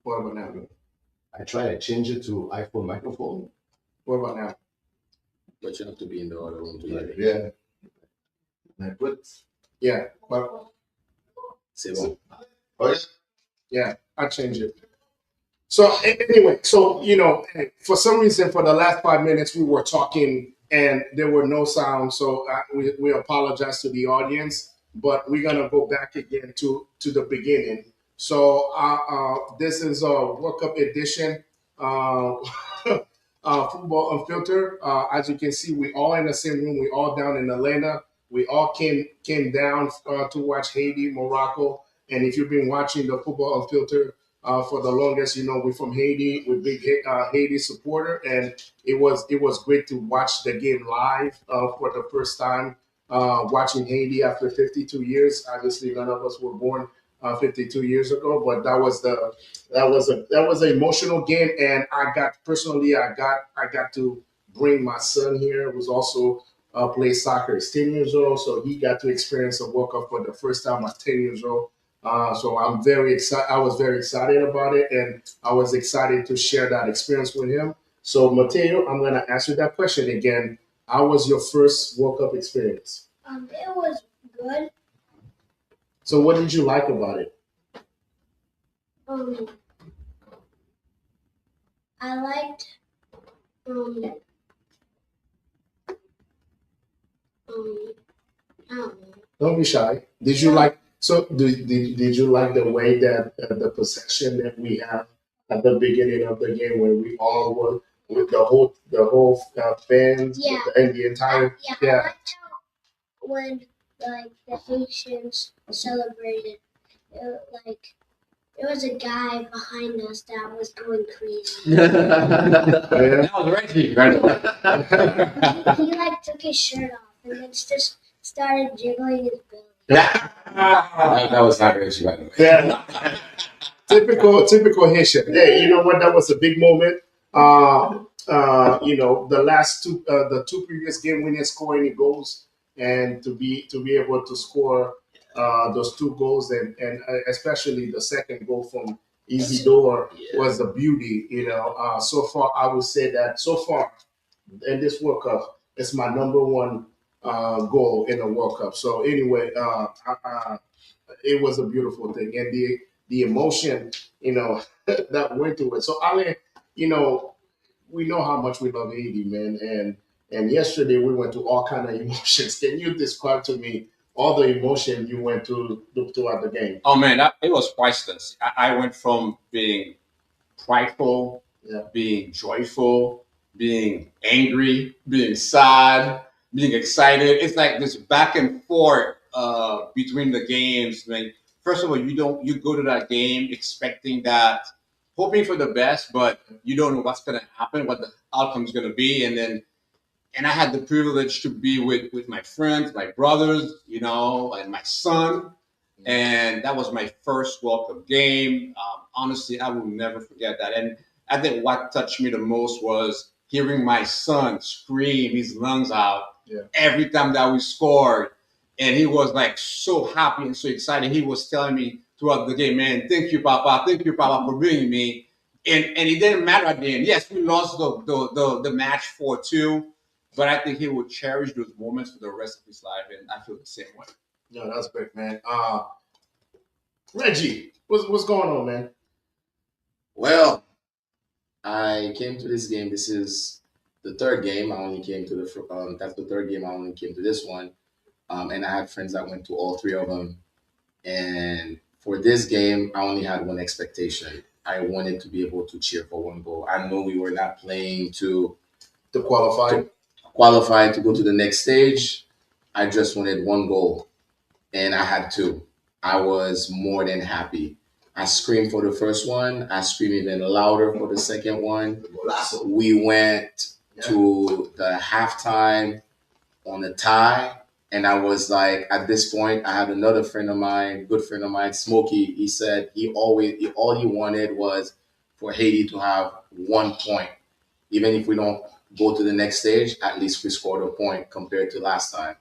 What about now? I try to change it to iPhone microphone. What about now? But you have to be in the other room to hear it. Yeah. I put. Yeah. Well, C'est bon. Oh, yeah. yeah, I change it. So anyway, so for some reason, for the last 5 minutes, we were talking and there were no sounds. So we apologize to the audience, but we're gonna go back again to the beginning. So this is a World Cup edition, uh, Football Unfiltered. As you can see, we all in the same room. We all down in Atlanta. We all came down to watch Haiti, Morocco, and if you've been watching the Football Unfiltered for the longest. We're from Haiti. We're big Haiti supporter, and it was great to watch the game live for the first time. Watching Haiti after 52 years. Obviously, none of us were born 52 years ago, but that was an emotional game, and I got to bring my son here, who's also plays soccer. He's 10 years old, so he got to experience a World Cup for the first time at 10 years old. So I'm very excited. I was very excited about it, and I was excited to share that experience with him. So, Mateo, I'm gonna ask you that question again. How was your first World Cup experience? It was good. So, what did you like about it? Um, I liked I don't know. Don't be shy. Did you like? So, did you like the way that the possession that we have at the beginning of the game, where we all were with the whole fans Yeah. and the entire I yeah. liked how when the Haitians celebrated, there was a guy behind us that was going crazy. That was Reggie. Right. He took his shirt off and then just started jiggling his belly. That was not Reggie, by the way. Yeah. typical Haitian. Hey, you know what? That was a big moment. The two previous game we didn't score any goals, and to be able to score those two goals, and especially the second goal from Isidore was a beauty. So far I would say that so far in this World Cup, it's my number one goal in the World Cup. So anyway, it was a beautiful thing, and the emotion, that went to it. So Ale, we know how much we love Haiti, man, and yesterday we went to all kind of emotions. Can you describe to me all the emotion you went throughout the game? Oh man, it was priceless. I went from being prideful, Yeah. being joyful, being angry, being sad, being excited. It's like this back and forth between the games. Like first of all, you go to that game expecting that, hoping for the best, but you don't know what's gonna happen, what the outcome's gonna be, and I had the privilege to be with my friends, my brothers, and my son. And that was my first World Cup game. Honestly, I will never forget that. And I think what touched me the most was hearing my son scream his lungs out every time that we scored. And he was like so happy and so excited. He was telling me throughout the game, man, thank you, Papa, for bringing me. And it didn't matter at the end. Yes, we lost the match 4-2, but I think he will cherish those moments for the rest of his life. And I feel the same way. No, that's great, man. Reggie, what's going on, man? Well, I came to this game. This is the third game. I only came to that's the third game. I only came to this one. And I had friends that went to all three of them. And for this game, I only had one expectation. I wanted to be able to cheer for one goal. I know we were not playing to qualify to go to the next stage. I just wanted one goal, and I had two. I was more than happy. I screamed for the first one. I screamed even louder for the second one. We went to the halftime on a tie. And I was like, at this point, I had another friend of mine, good friend of mine, Smokey. He said all he wanted was for Haiti to have 1 point. Even if we don't go to the next stage, at least we scored a point compared to last time.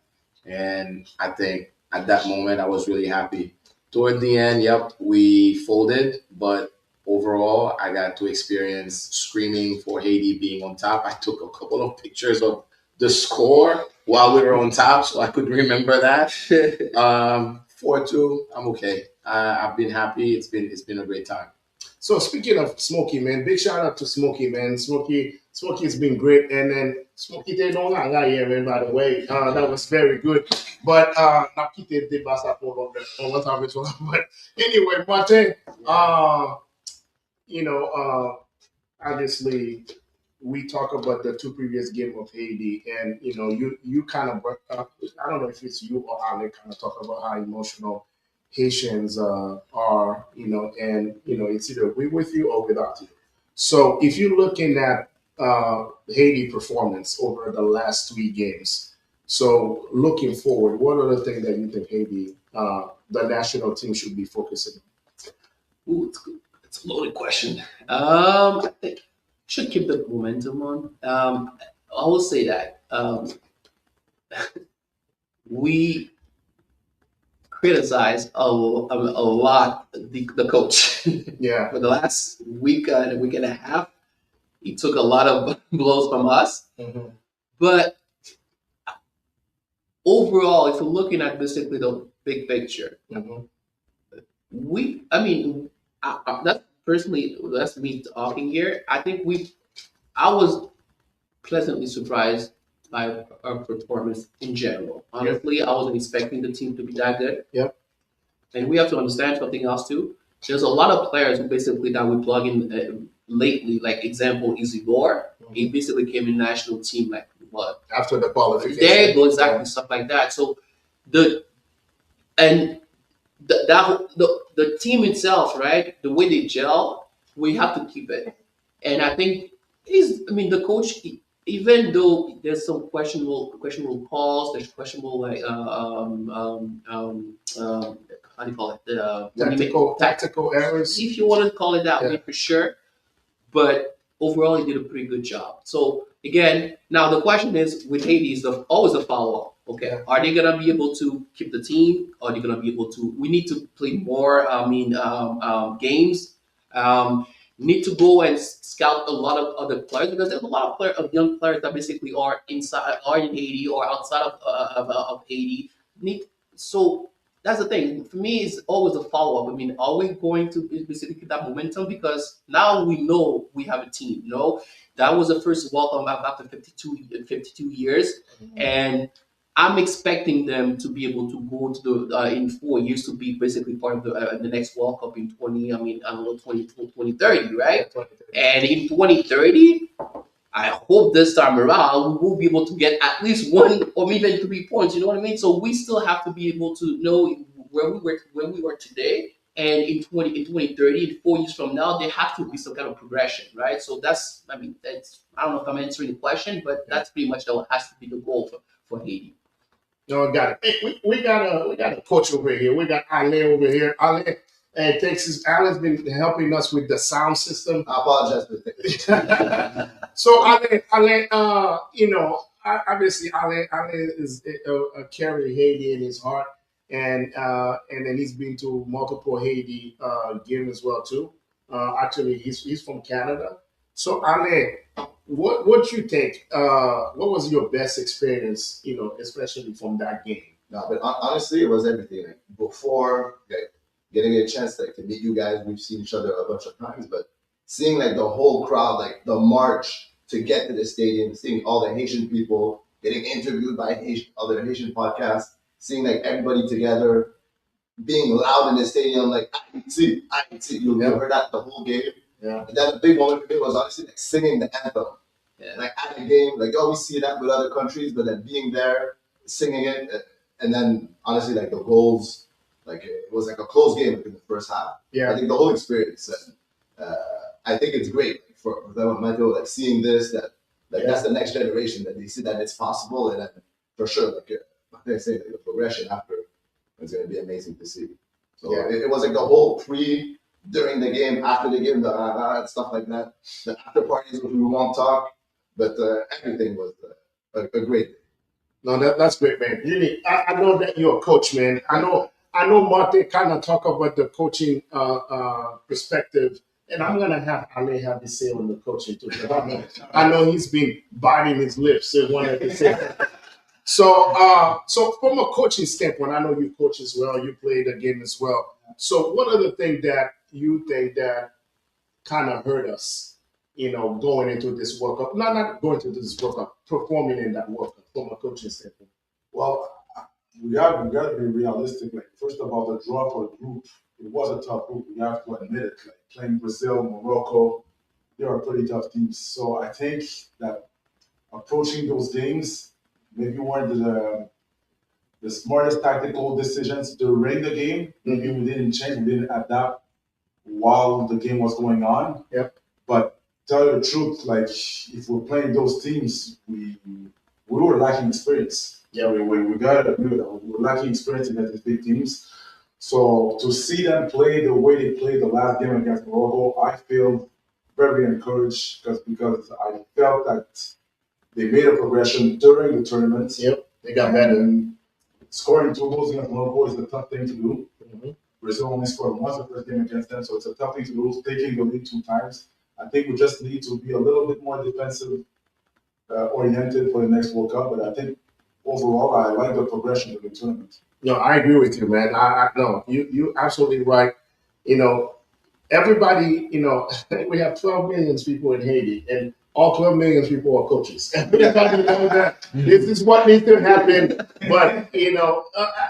And I think at that moment, I was really happy. Toward the end, yep, we folded, but overall, I got to experience screaming for Haiti being on top. I took a couple of pictures of the score while we were on top, so I could remember that. 4-2, I'm okay. I've been happy. It's been a great time. So speaking of Smokey, man, big shout out to Smokey, man. Smokey's been great, and then Smokey they don't hang out here, man. By the way, that was very good. But nakite de basa on what time it was. But anyway, Martin, you know, obviously we talk about the two previous game of Haiti, and you kind of I don't know if it's you or Ali kind of talk about how emotional Haitians are, and it's either we with you or without you. So if you're looking at Haiti performance over the last three games, so looking forward, what are the things that you think Haiti, the national team, should be focusing Ooh, it's a loaded question. I think should keep the momentum on. I will say that we criticize a lot the coach on? Yeah. for the last week and a week and a half. He took a lot of blows from us, Mm-hmm. but overall, if you're looking at basically the big picture, Mm-hmm. I mean, that's personally, that's me talking here. I was pleasantly surprised by our performance in general. Honestly, I wasn't expecting the team to be that good. Yep. And we have to understand something else too. There's a lot of players who basically that we plug in lately. Like example, Isidore. He basically came in national team like what? After the qualification. There you go, exactly stuff like that. So the and the team itself, right? The way they gel, we have to keep it. And I think the coach, even though there's some questionable calls, there's questionable like how do you call it? When you make Tactical errors. if you want to call it that Yeah. way, for sure. But overall, he did a pretty good job. So again, now the question is with Haiti is always a follow up. Okay, Yeah. are they gonna be able to keep the team? Are they gonna be able to? We need to play more. Games. Need to go and scout a lot of other players because there's a lot of young players that basically are in Haiti or outside of Haiti. So that's the thing. For me, it's always a follow up. I mean, are we going to basically keep that momentum? Because now we know we have a team. That was the first welcome after 52 years, and I'm expecting them to be able to go to the in 4 years to be basically part of the next World Cup in 20. I mean, I don't know 2030, right? And in 2030, I hope this time around we will be able to get at least one or even 3 points. You know what I mean? So we still have to be able to know where we were today, and in 2030, in 4 years from now, there has to be some kind of progression, right? So that's I don't know if I'm answering the question, but that's pretty much what has to be the goal for Haiti. No, got it. Hey, we got a coach over here. We got Ale over here. Ale, Texas. Alan's been helping us with the sound system. I apologize for that. So Ale, obviously Ale is a carry Haiti in his heart, and then he's been to multiple Haiti games as well too. Actually, he's from Canada. So Ale, what you think? What was your best experience? Especially from that game. No, but honestly, it was everything. Like before getting a chance to meet you guys, we've seen each other a bunch of times, but seeing like the whole crowd, like the march to get to the stadium, seeing all the Haitian people getting interviewed by other Haitian podcasts, seeing like everybody together, being loud in the stadium, like I can see. You heard that the whole game. Yeah. And then the big moment for me was honestly like singing the anthem. Yeah. Like at a game, like you always see that with other countries, but then being there, singing it, and then honestly like the goals, like it was like a close game in the first half. I Yeah. think the whole experience, I think it's great for them, Michael, like seeing this, that like that's the next generation that they see that it's possible, and then for sure, like I say, like, the progression after is going to be amazing to see. So it was like the whole during the game, after the game, the stuff like that, the after parties which we won't talk, but everything was a great day. No, that's great, man. Really, I know that you're a coach, man. I know Marte kind of talk about the coaching perspective and I'm gonna have Ale have his say on the coaching too. 'Cause I know he's been biting his lips and wanted to say. So from a coaching standpoint, I know you coach as well. You played the game as well. So what are the things that you think that kind of hurt us, going into this World Cup? Not going into this World Cup, performing in that World Cup from a coaching standpoint. Well, we gotta be realistic. Like first of all, the draw for the group, it was a tough group. We have to admit it. Like playing Brazil, Morocco, they are pretty tough teams. So I think that approaching those games maybe weren't the smartest tactical decisions during the game. Maybe we didn't change, we didn't adapt while the game was going on. Yep. But tell you the truth, like if we're playing those teams, we were lacking experience. Yeah, we gotta admit that we were lacking experience against these big teams. So to see them play the way they played the last game against Morocco, I feel very encouraged because I felt that they made a progression during the tournament. Yep, they got better. And scoring 2 goals against Morocco is a tough thing to do. Mm-hmm. Brazil only scored once the first game against them, so it's a tough thing to do. Taking the lead 2 times, I think we just need to be a little bit more defensive oriented for the next World Cup. But I think overall, I like the progression of the tournament. No, I agree with you, man. I no, you absolutely right. You know, everybody, we have 12 million people in Haiti, and all 12 million people are coaches. Everybody knows that this is what needs to happen. But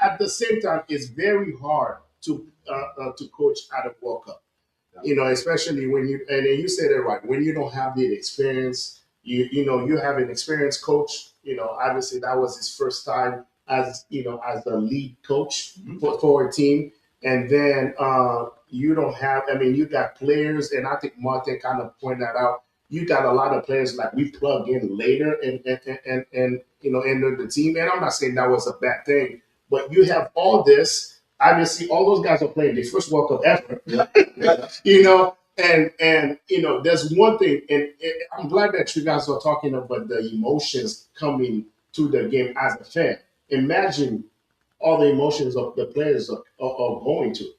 at the same time, it's very hard to coach at a World Cup. Especially when you said it right, when you don't have the experience, you have an experienced coach. Obviously that was his first time as the lead coach for a team, and then you don't have. I mean, you got players, and I think Martin kind of pointed that out. You got a lot of players like we plug in later and into the team. And I'm not saying that was a bad thing, but you have all this. Obviously, all those guys are playing their first World Cup ever. And there's one thing, and I'm glad that you guys are talking about the emotions coming to the game as a fan. Imagine all the emotions of the players are going to.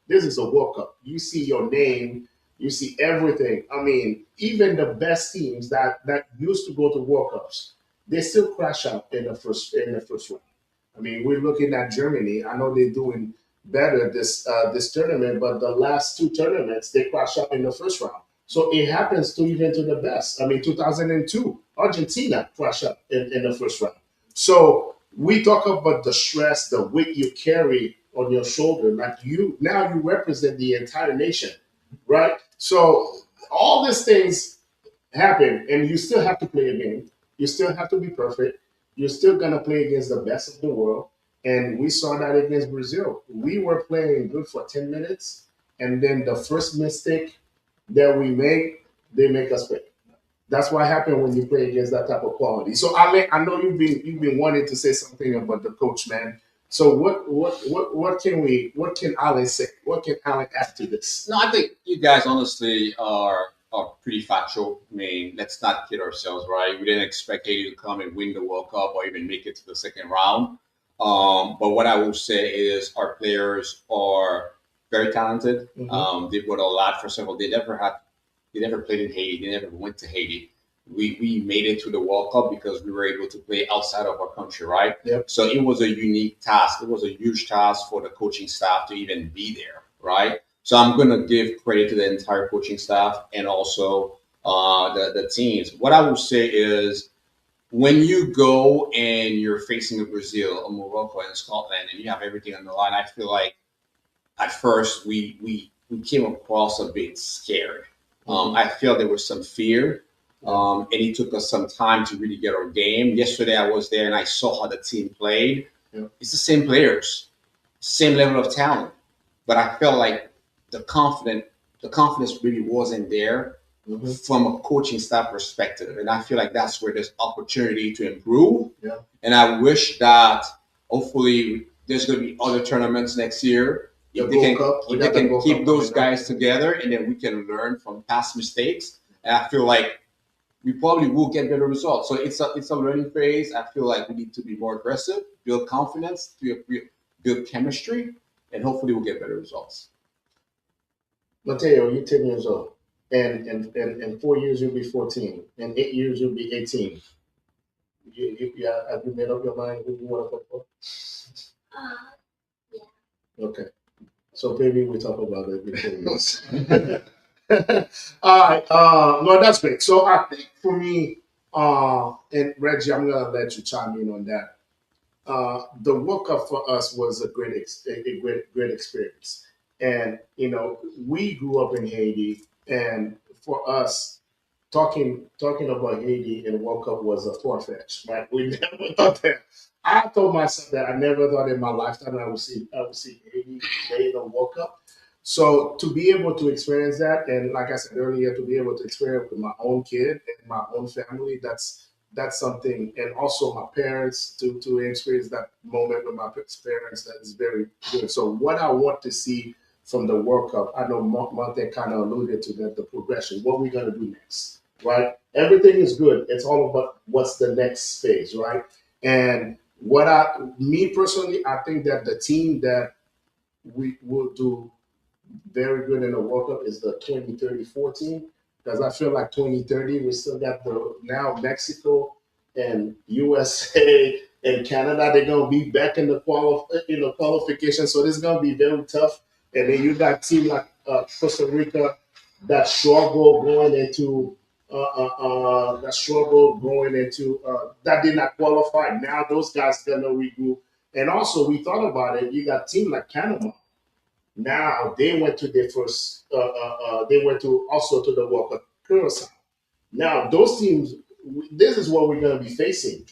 This is a World Cup. You see your name, you see everything. I mean, even the best teams that used to go to World Cups, they still crash out in the first round. I mean, we're looking at Germany. I know they're doing better this tournament, but the last 2 tournaments they crash out in the first round. So it happens even to the best. I mean, 2002, Argentina crashed out in the first round. So we talk about the stress, the weight you carry on your shoulder. Like you represent the entire nation, right? So all these things happen, and you still have to play a game. You still have to be perfect. You're still gonna play against the best of the world. And we saw that against Brazil. We were playing good for 10 minutes, and then the first mistake that we make, they make us pay. That's what happened when you play against that type of quality. So I know you've been wanting to say something about the coach, man. So what can Alan say? What can Alan add to this? No, I think you guys honestly are pretty factual. I mean, let's not kid ourselves, right? We didn't expect Haiti to come and win the World Cup or even make it to the second round. But what I will say is our players are very talented. They brought a lot for several. They never played in Haiti. They never went to Haiti. We made it to the World Cup because we were able to play outside of our country, right? Yep. So it was a unique task. It was a huge task for the coaching staff to even be there, right? So I'm going to give credit to the entire coaching staff and also the teams. What I will say is when you go and you're facing a Brazil, a Morocco, and Scotland, and you have everything on the line, I feel like at first we came across a bit scared. I feel there was some fear. And it took us some time to really get our game. Yesterday I was there and I saw how the team played. Yeah. It's the same players, same level of talent. But I felt like the confidence really wasn't there from a coaching staff perspective. And I feel like that's where there's opportunity to improve. Yeah. And I wish that hopefully there's going to be other tournaments next year. If they can keep those guys together and then we can learn from past mistakes. And I feel like we probably will get better results. So it's a learning phase. I feel like we need to be more aggressive, build confidence, build chemistry, and hopefully we'll get better results. Mateo, you're 10 years old. And in 4 years, you'll be 14. In 8 years, you'll be 18. Have you made up your mind who you want to play for? Uh, Okay. So maybe we talk about it before All right. No, that's great. So I think for me, and Reggie, I'm gonna let you chime in on that. The World Cup for us was a great experience, and we grew up in Haiti, and for us, talking about Haiti and World Cup was a far fetch. Right? We never thought that. I told myself that I never thought in my lifetime I would see Haiti play in the World Cup. So to be able to experience that, and like I said earlier, to be able to experience with my own kid and my own family, that's something, and also my parents to experience that moment with my parents, that is very good. So what I want to see from the World Cup, I know Monte kind of alluded to that, the progression, what we're gonna do next, right? Everything is good. It's all about what's the next phase, right? And me personally, I think that the team that we will do very good in the World Cup is the 2034 team, because I feel like 2030 we still got the now Mexico and USA and Canada. They're gonna be back in the qualification, so this is gonna be very tough. And then you got team like Costa Rica that struggle going into that did not qualify. Now those guys gonna regroup. And also we thought about it. You got team like Canada now they went to their first. They went to also to the World Cup Curacao. Now those teams, this is what we're going to be facing.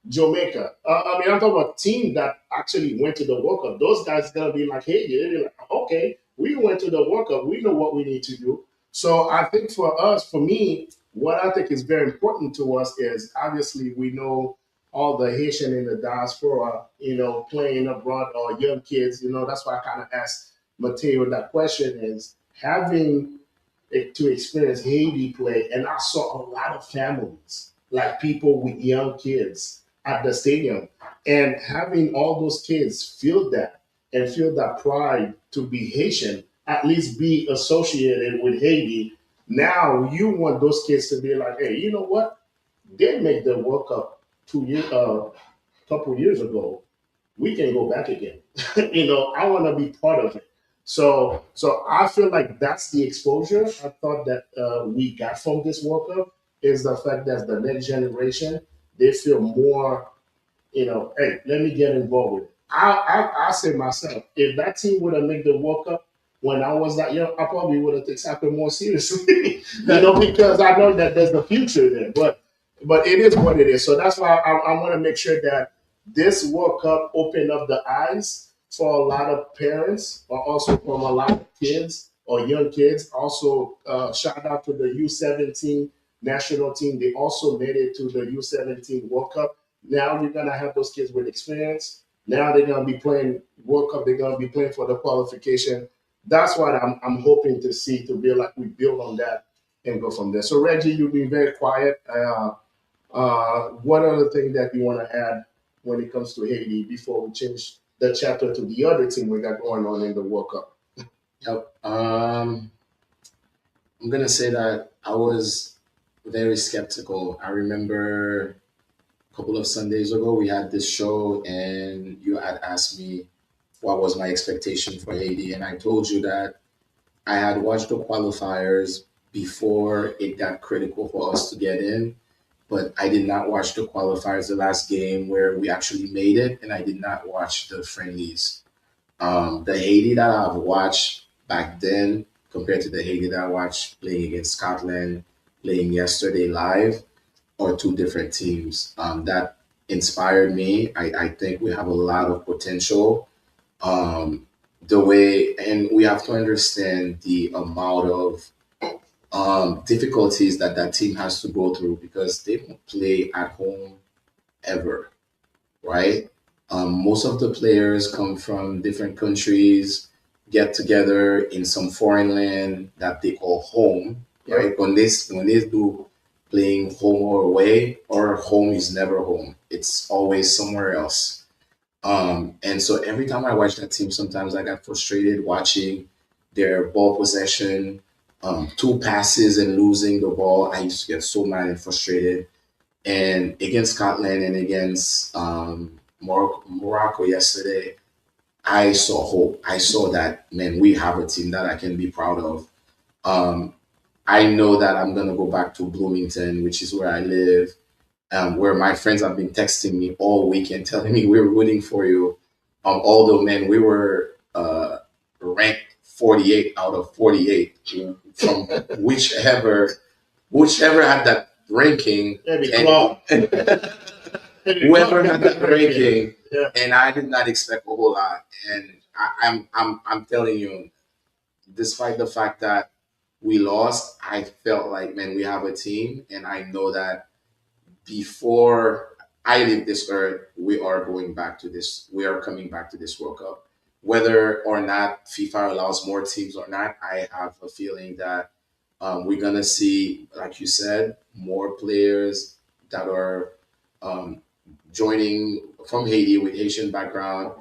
Jamaica. I mean, I'm talking about team that actually went to the World Cup. Those guys gonna be like, hey, they'll be like, okay, we went to the World Cup. We know what we need to do. So I think for us, for me, what I think is very important to us is obviously we know all the Haitian in the diaspora, playing abroad or young kids. That's why I kind of asked Mateo that question is having to experience Haiti play, and I saw a lot of families, like people with young kids at the stadium, and having all those kids feel that and feel that pride to be Haitian, at least be associated with Haiti. Now you want those kids to be like, hey, you know what? They make the World Cup 2 years, couple years ago. We can go back again. I want to be part of it. So I feel like that's the exposure I thought that we got from this World Cup is the fact that the next generation they feel more, hey, let me get involved with it. I say myself, if that team would have made the World Cup when I was that young, I probably would have taken soccer more seriously, because I know that there's the future there. But it is what it is. So that's why I want to make sure that this World Cup opened up the eyes for a lot of parents, or also from a lot of kids or young kids. Also, shout out to the U17 national team. They also made it to the U17 World Cup. Now you're gonna have those kids with experience. Now they're gonna be playing World Cup. They're gonna be playing for the qualification. That's what I'm hoping to see, to be like we build on that and go from there. So Reggie, you've been very quiet. What other thing that you want to add when it comes to Haiti before we change the chapter to the other team we got going on in the World Cup? Yep. I'm gonna say that I was very skeptical. I remember a couple of Sundays ago we had this show, and you had asked me what was my expectation for Haiti, and I told you that I had watched the qualifiers before it got critical for us to get in, but I did not watch the qualifiers, the last game where we actually made it, and I did not watch the friendlies. The Haiti that I've watched back then compared to the Haiti that I watched playing against Scotland, playing yesterday live, are two different teams. That inspired me. I think we have a lot of potential. Um, the way, and we have to understand the amount of difficulties that that team has to go through because they don't play at home ever, right? Most of the players come from different countries, get together in some foreign land that they call home, right? When they do playing home or away, or home is never home. It's always somewhere else. And so every time I watch that team, sometimes I got frustrated watching their ball possession, two passes and losing the ball. I used to get so mad and frustrated. And against Scotland and against Morocco yesterday, I saw hope. I saw that, man, we have a team that I can be proud of. Um, I know that I'm gonna go back to Bloomington, which is where I live, where my friends have been texting me all weekend, telling me we're rooting for you. Although, man, we were ranked 48 out of 48 from whichever had that ranking, Maybe and Claude. whoever had that ranking, Yeah. and I did not expect a whole lot. And I'm telling you, despite the fact that we lost, I felt like, man, we have a team, and I know that before I leave this earth, we are going back to this. We are coming back to this World Cup, whether or not FIFA allows more teams or not. I have a feeling that we're gonna see, like you said, more players that are um, joining from Haiti with Haitian background,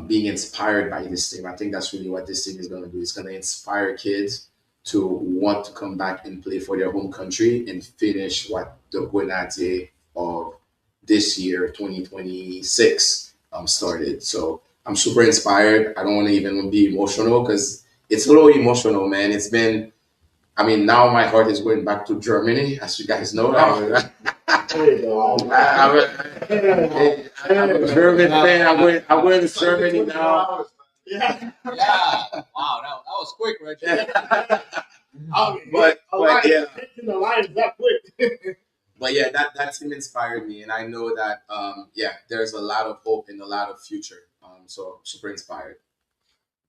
being inspired by this team. I think that's really what this team is going to do. It's going to inspire kids to want to come back and play for their home country and finish what the Grenadier of this year, 2026, started. So I'm super inspired. I don't want to even be emotional because it's a little emotional, man. It's been, I mean, now my heart is going back to Germany, as you guys know. There you go. I'm a German fan. I'm going to Germany now. Yeah. Yeah. Wow, that was quick, Reggie. But yeah, Hitting the lines that quick. but yeah, that team inspired me, and I know that yeah, there's a lot of hope and a lot of future. So super inspired.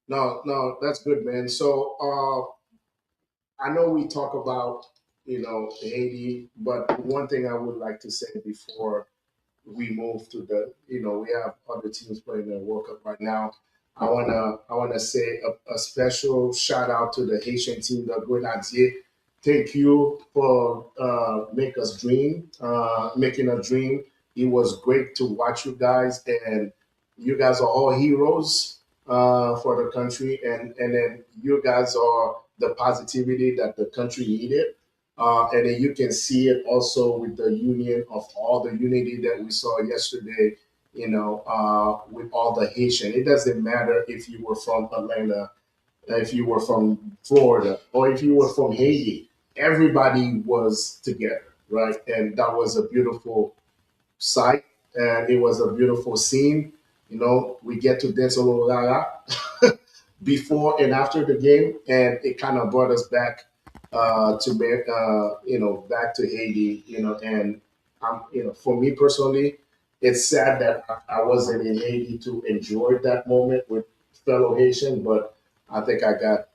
No, that's good, man. So I know we talk about Haiti, but one thing I would like to say before we move to the we have other teams playing the World Cup right now. I wanna say a special shout out to the Haitian team, the Grenadier. Thank you for making a dream. It was great to watch you guys, and you guys are all heroes for the country, and then you guys are the positivity that the country needed. And then you can see it also with the union of all the unity that we saw yesterday, with all the Haitian. It doesn't matter if you were from Atlanta, if you were from Florida, or if you were from Haiti. Everybody was together, right? And that was a beautiful sight, and it was a beautiful scene. We get to dance a little la before and after the game, and it kind of brought us back back to Haiti, and for me personally, it's sad that I wasn't in Haiti to enjoy that moment with fellow Haitian, but I think I got.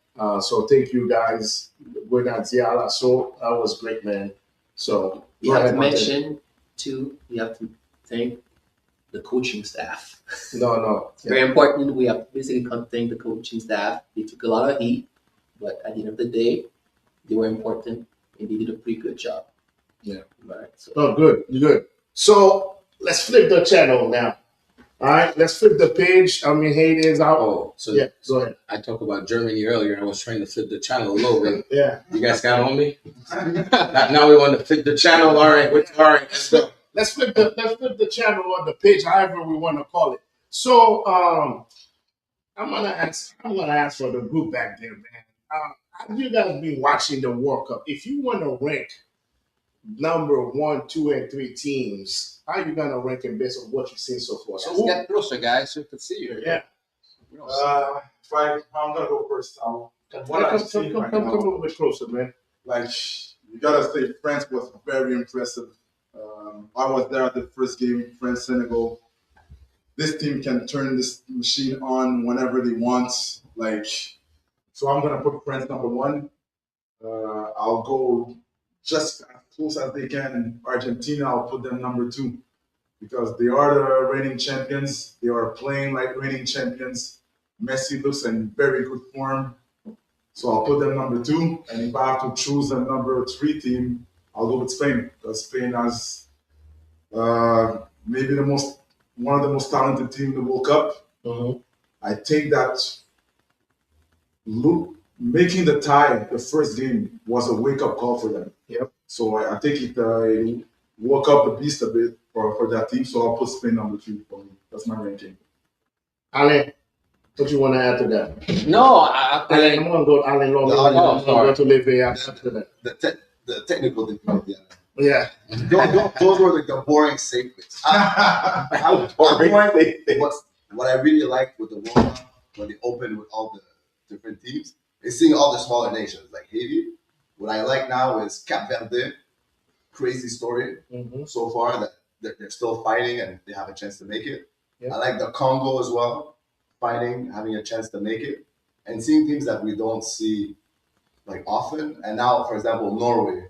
So thank you guys. We're not Ziala, so that was great, man. So We go have ahead, to Martin. mention too. We have to thank the coaching staff. No, It's very important. We have to basically thank the coaching staff. They took a lot of heat, but at the end of the day, they were important and they did a pretty good job. Yeah. Right. So Oh, good. So let's flip the channel now. All right, let's flip the page. I mean, Haiti is out. Oh, so Yeah, go ahead. I talked about Germany earlier. I was trying to flip the channel a little bit. Yeah. You guys got on me. Now we want to flip the channel. All right, let's go. Let's flip the channel or the page, however we want to call it. So I'm gonna ask for the group back there, man. Have you guys been watching the World Cup? If you want to rank number 1, 2, and 3 teams, how are you gonna rank them based on what you've seen so far? So Let's get closer, guys, so we can see you. yeah, We don't see I'm gonna go first. come What I've seen right a now, little bit closer, man. like you gotta say, France was very impressive. I was there at the first game, France Senegal. This team can turn this machine on whenever they want. So I'm gonna put France number one. I'll go just as close as they can. Argentina, I'll put them number two because they are the reigning champions. They are playing like reigning champions. Messi looks in very good form. So I'll put them number two. And if I have to choose a number three team, I'll go with Spain because Spain has maybe one of the most talented teams in the World Cup. Mm-hmm. I think that making the tie the first game was a wake up call for them. Yep. So I think it woke up the beast a bit for that team. So I'll put Spain number 3 for me. That's my ranking. Ale, what you want to add to that? No, I Ale, think I'm gonna go Ale Long. No, I'm no, gonna sorry. go to Leve after that. The technical difficulty. Yeah. Those were like the boring segments. How boring. What I really liked with the World Cup when they opened with all the different teams is seeing all the smaller nations like Haiti. What I like now is Cap Verde. Crazy story Mm-hmm. so far that they're still fighting and they have a chance to make it. Yeah. I like the Congo as well, fighting, having a chance to make it, and seeing teams that we don't see like often. And now, for example, Norway.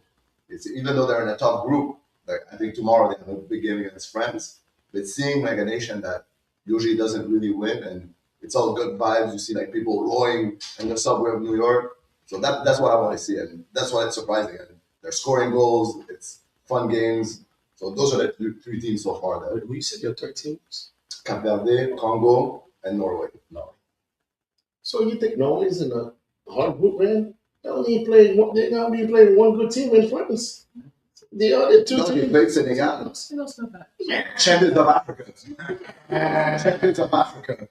It's even though they're in a tough group, like I think tomorrow they have a big game against France. But seeing like a nation that usually doesn't really win and it's all good vibes. You see like people rowing in the subway of New York. So that's what I want to see, and that's why it's surprising. And they're scoring goals. It's fun games. So those are the three teams so far. That Who you said your third teams? Cap Verde, Congo, and Norway. No. So you think Norway's in a hard group, man? They're only playing one. They're not be playing one good team in France. The other two No, they teams. played Senegal. Senegal's not bad. Champions of Africa. Uh, Champions of Africa.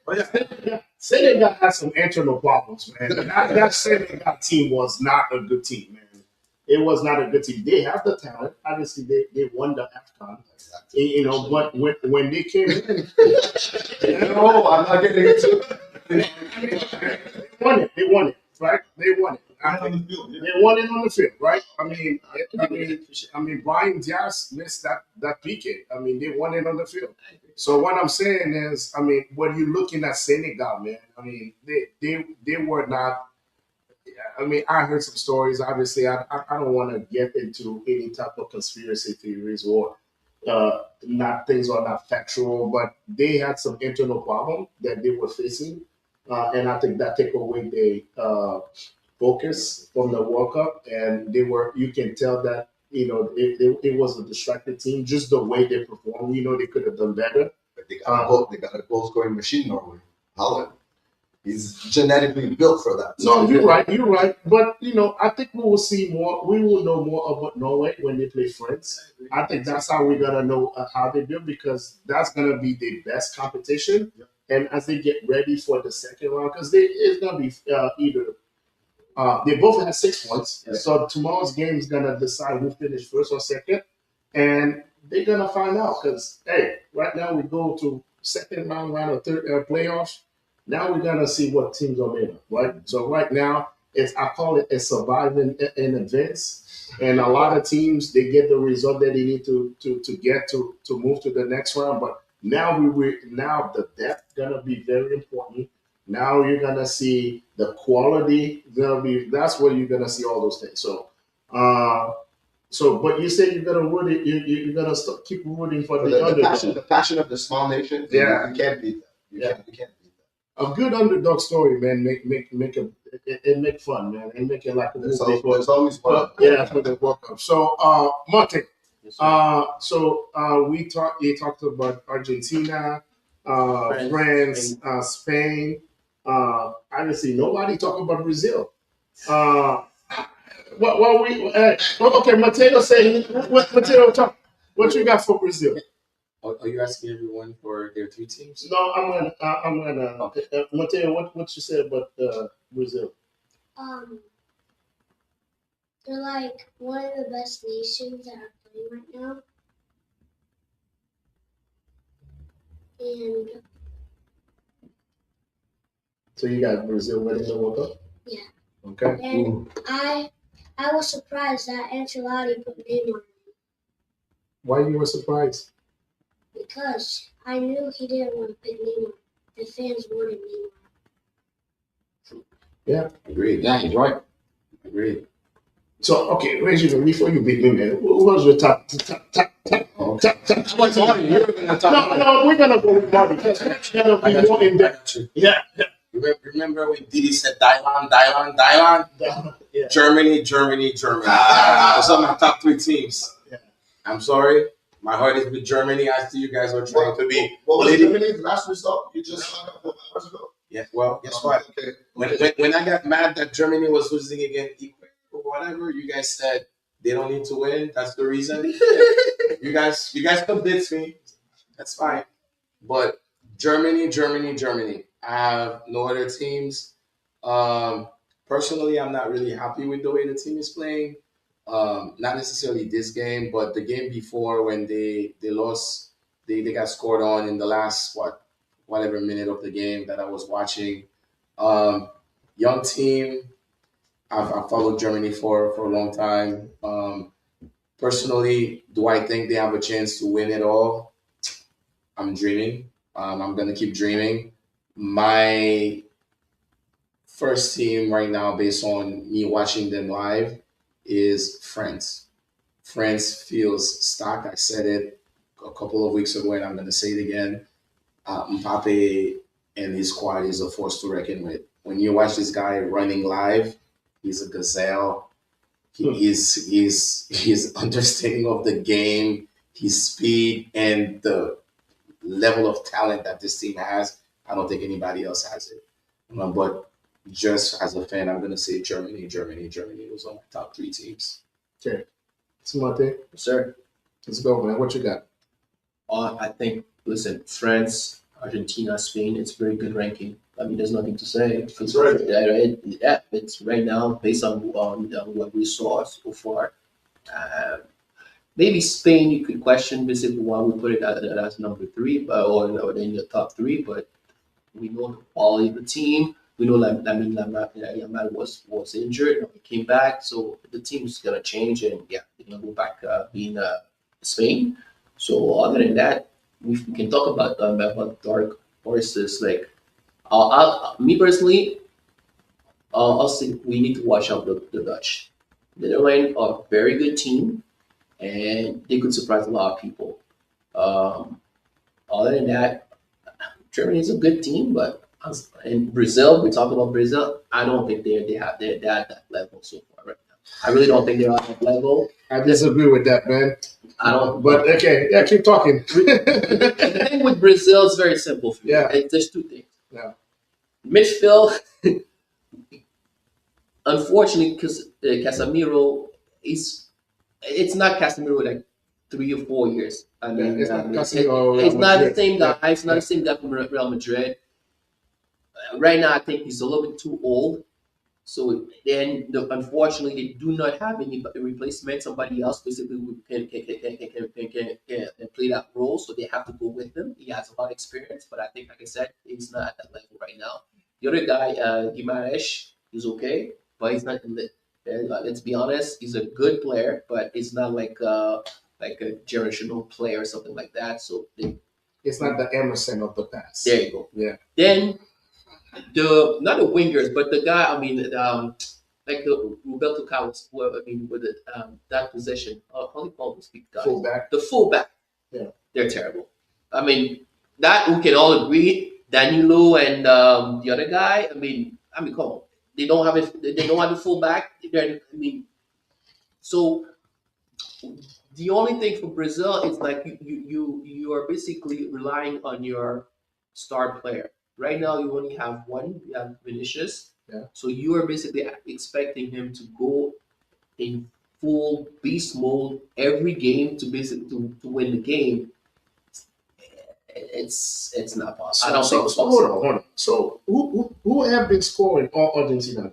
Senegal had some internal problems, man. That Senegal team was not a good team, man. It was not a good team. They have the talent. Obviously, they won the AFCON. You know, but when they came in, No, I'm not getting into it. they won it. They won it, right? They won it. They won it on the field, right? I mean, Brian Diaz missed that PK. I mean, they won it on the field. So what I'm saying is, I mean, when you're looking at Senegal, man, I mean, they were not. I mean, I heard some stories. Obviously, I don't want to get into any type of conspiracy theories or not things are not factual, but they had some internal problem that they were facing, and I think that take away the focus from the World Cup, and they were. You can tell that it was a distracted team. Just the way they performed, they could have done better. But they got a goal scoring machine, Norway. Holland. He's genetically built for that. No, you're right. But I think we will see more. We will know more about Norway when they play France. I think that's how we're gonna know how they do because that's gonna be the best competition. And as they get ready for the second round, because it's gonna be either they both have 6 points. Yeah. So tomorrow's game is gonna decide who finished first or second, and they're gonna find out. Because hey, right now we go to second round or third playoffs. Now we're gonna see what teams are made of, right? So right now, I call it a surviving in advance, and a lot of teams they get the result that they need to get to move to the next round. But now now the depth gonna be very important. Now you're gonna see the quality gonna be. That's where you're gonna see all those things. But you say you're gonna you're gonna keep rooting for the underdog. The passion of the small nation. Yeah. You can't beat that. You can't beat that. A good underdog story, man, make fun, man, and make it like a movie. There's always fun. For the World Cup. So, Monte, Yes, sir. you talked about Argentina, France, France, Spain. Obviously, nobody talk about Brazil. Okay, Mateo say, Mateo talk. What you got for Brazil? Are you asking everyone for their three teams? No, I'm gonna. Mateo, what you said about Brazil? They're like one of the best nations that are playing right now. And So you got Brazil winning the World Cup? Yeah. Okay. and I was surprised that Ancelotti put Neymar Why you were surprised? because I knew he didn't want to pick Neymar. The fans wanted Neymar. Agreed. Yeah, he's right. Agreed. So okay, Reggie, before you beat me, man, who was your top? What's on you? You're gonna talk about No, we're gonna go with Marty. That's gonna I be got more you. in I depth. got you. Yeah. Remember when Didi said Dylan? Yeah. Germany. Those are my top three teams. Yeah. I'm sorry. My heart is with Germany. I see you guys are trying to be What was political. Germany's last result? You just found out 4 hours ago. Yeah, well, guess what? Okay. When I got mad that Germany was losing against Ukraine or whatever, you guys said they don't need to win. That's the reason. You guys convinced me. That's fine. But Germany. I have no other teams. Um, Personally, I'm not really happy with the way the team is playing. Not necessarily this game, but the game before when they lost, they got scored on in the last whatever minute of the game that I was watching. Um, Young team. I've followed Germany for a long time. Personally, do I think they have a chance to win it all? I'm dreaming. I'm gonna keep dreaming. My first team right now, based on me watching them live, is France. France feels stuck. I said it a couple of weeks ago, and I'm gonna say it again. Mbappe and his squad is a force to reckon with. When you watch this guy running live, he's a gazelle. His understanding of the game, his speed, and the level of talent that this team has. I don't think anybody else has it. But just as a fan, I'm gonna say Germany. Those are my top three teams. Okay. Smarte, Sir, let's go, man. What you got? I think, listen, France, Argentina, Spain, it's very good ranking. I mean, there's nothing to say. That's right. Yeah, it's right now based on what we saw so far. Uh, Maybe Spain, you could question basically why we put it as number three, but or in the top three. But we know the quality of the team. We know that Yamal was injured. He came back, so the team's gonna change, and yeah, they're gonna go back being Spain. So other than that, we can talk about dark horses. Like me personally, I'll say we need to watch out the Dutch. The Netherlands are a very good team, and they could surprise a lot of people. Um, Other than that, Germany is a good team, but in Brazil, we talk about Brazil. I don't think they're at that level so far right now. I really don't think they're at that level. I disagree with that, man. I don't. But okay, yeah, keep talking. The thing with Brazil is very simple for me. Yeah. There's two things. Yeah. Midfield, unfortunately, because Casemiro is. It's not Casemiro like 3 or 4 years. I mean, it's not it's Casemiro, it's Real not the Madrid. same guy. Yeah. It's not the same guy from Real Madrid. Right now, I think he's a little bit too old. So then, unfortunately, they do not have any replacement. Somebody else basically who can play that role. So they have to go with him. He has a lot of experience, but I think, like I said, he's not at that level right now. The other guy, Guimaraes, is okay, but he's not in the. Let's be honest, he's a good player, but it's not like a generational player or something like that. So It's not the Emerson of the past. there you go. Yeah. Then the not the wingers, but the guy. I mean, like the Roberto Carlos. I mean, with that position. How do you call those big guys? Fullback. The fullback. Yeah. They're terrible. I mean, that we can all agree. Danilo and the other guy. I mean, come on. They don't have it. They don't have a fullback. I mean, so the only thing for Brazil is like you are basically relying on your star player. Right now, you only have one. You have Vinicius. Yeah. So you are basically expecting him to go in full beast mode every game to basically to win the game. It's not possible. I don't think it's so possible. hold on. So who have been scoring all Argentina?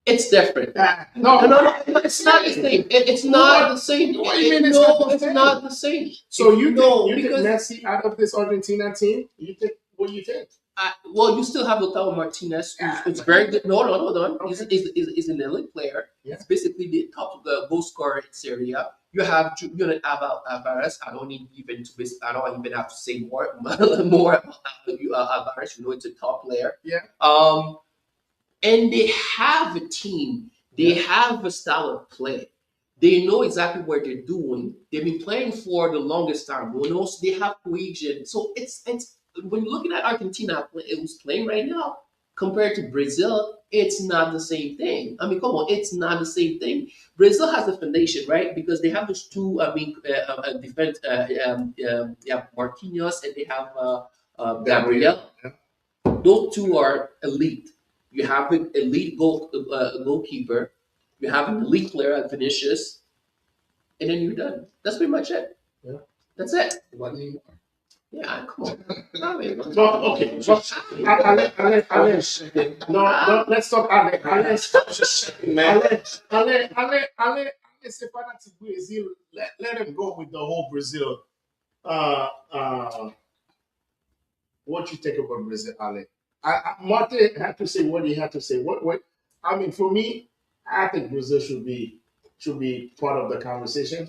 It's different. No, It's not the same. It's not the same. What do you mean it's not the It's same? not the same. So you think because Messi out of this Argentina team? What do you think? well, you still have Lautaro Martinez, who's very good. No, hold on. Okay. He's an elite player. Yeah. He's basically the top goal scorer in Serie A. You have Julian Alvarez. I don't even have to say more about Alvarez. You know, it's a top player. Yeah. And they have a team. They have a style of play. They know exactly what they're doing. They've been playing for the longest time. So they have cohesion. So it's when you're looking at Argentina, it was playing right now compared to Brazil. It's not the same thing. I mean, come on, it's not the same thing. Brazil has a foundation, right? Because they have those two. I mean, defense. Marquinhos and they have Gabriel. Yeah. Those two are elite. You have an elite goalkeeper. You have an elite player at Vinicius, and then you're done. That's pretty much it. Yeah. That's it. What do you want? Yeah, come on. I mean, No, okay. So, no, let's talk. Ale, c'est pas that Brazil. Let him go with the whole Brazil. Uh, uh, what you think about Brazil, Ale? Martin had to say what he had to say. What? I mean, for me, I think Brazil should be part of the conversation.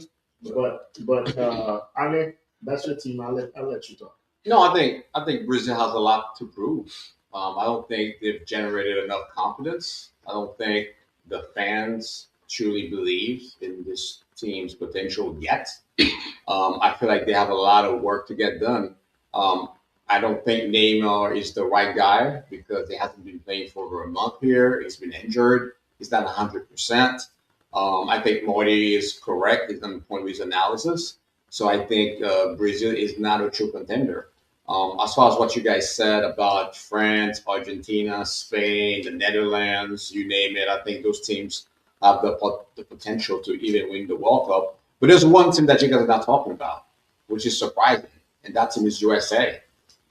But Ale, that's your team. I'll let you talk. No, I think Brazil has a lot to prove. I don't think they've generated enough confidence. I don't think the fans truly believe in this team's potential yet. I feel like they have a lot of work to get done. Um, I don't think Neymar is the right guy because he hasn't been playing for over a month here. He's been injured. He's not 100%. I think Morty is correct in the point of his analysis. So I think Brazil is not a true contender. As far as what you guys said about France, Argentina, Spain, the Netherlands, you name it, I think those teams have the potential to even win the World Cup. But there's one team that you guys are not talking about, which is surprising, and that team is USA.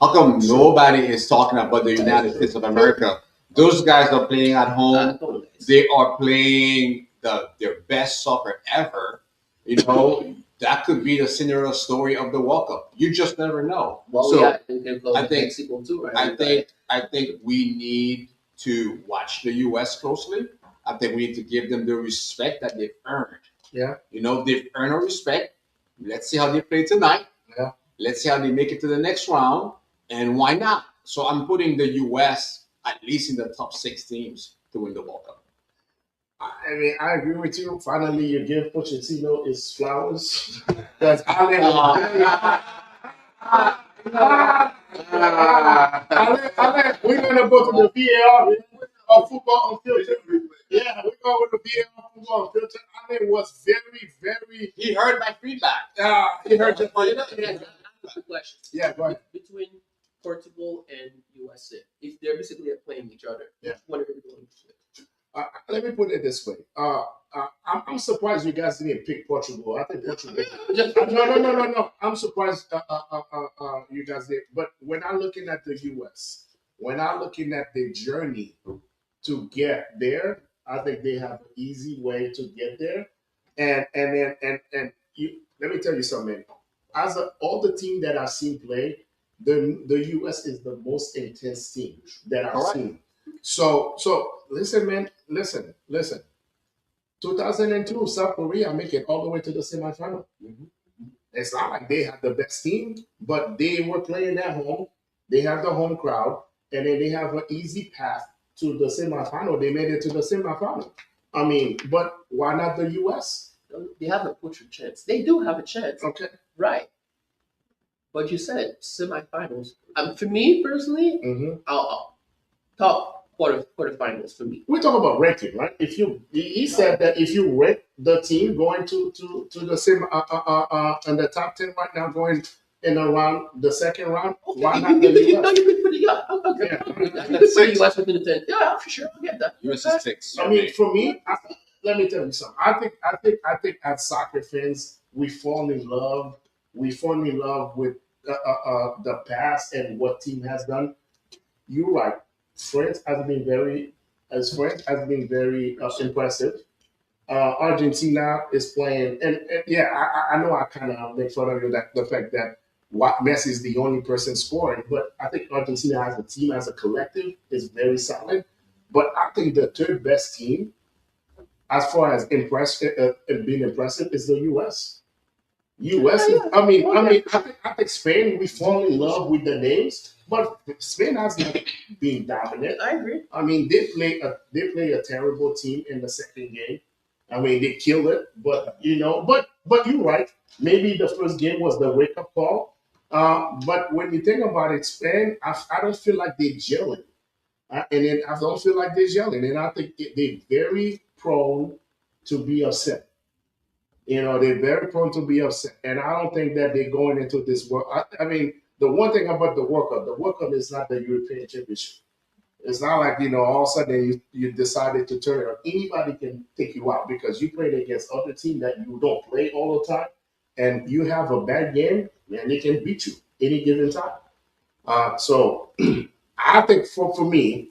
How come nobody is talking about the United States of America? Those guys are playing at home. They are playing their best soccer ever. You know, that could be the Cinderella story of the World Cup. You just never know. Well, So yeah, I think think- Mexico too, right? I think we need to watch the U.S. closely. I think we need to give them the respect that they've earned. Yeah. You know, they've earned our respect. Let's see how they play tonight. Yeah. Let's see how they make it to the next round. And why not? So I'm putting the U.S. at least in the top 6 teams to win the World Cup. I mean, I agree with you. Finally, you give Pochettino his flowers. Because we're gonna go to the VAR of Football Unfiltered. Yeah, we're going with the VAR of Football Unfiltered. Ale was very, very. He heard my feedback. He heard your Well, two questions. Yeah, go ahead. Between Portugal and USA, if they're basically playing each other, Yeah. which one are you going to? Let me put it this way. I'm surprised you guys didn't pick Portugal. I think Portugal. No. I'm surprised you guys did. But when I'm looking at the U.S., when I'm looking at the journey to get there, I think they have an easy way to get there. And you, let me tell you something. All the team that I've seen play, the U.S. is the most intense team that I've Correct. seen. So listen, man. Listen. 2002, South Korea make it all the way to the semifinal. It's not like they have the best team, but they were playing at home. They have the home crowd, and then they have an easy path to the semifinal. They made it to the semifinal. I mean, but why not the U.S.? They have a potential chance. They do have a chance, Okay. right? But you said semifinals. For me personally, Mm-hmm. I'll top quarterfinals for me. We talk about ranking, right? If he said that if you rank the team going to the same in the top 10 right now, going in around the second round, why not the U.S.? You could put it up. Okay. Yeah. I could put the US within the 10. Yeah, for sure. I get that. U.S. is 6. I mean, for me, let me tell you something. I think as soccer fans, we fall in love. We fall in love with the past and what team has done. You're right. France has been very impressive. Argentina is playing, and yeah, I know I kind of make fun of you that the fact that Messi is the only person scoring, but I think Argentina as a team, as a collective, is very solid. But I think the third best team, as far as being impressive, is the U.S. U.S. Yeah, I think Spain. We fall in love with the names, but Spain has not been dominant. I agree. I mean, they play a terrible team in the second game. I mean, they killed it, but you're right. Maybe the first game was the wake up call. But when you think about it, Spain, I don't feel like they're gelling, and then I don't feel like they're gelling, and I think they're very prone to be upset. They're very prone to be upset, and I don't think that they're going into this world. I mean, the one thing about the World Cup is not the European Championship. It's not like, all of a sudden you decided to turn it on. Anybody can take you out because you played against other team that you don't play all the time, and you have a bad game, and they can beat you any given time. So I think for me,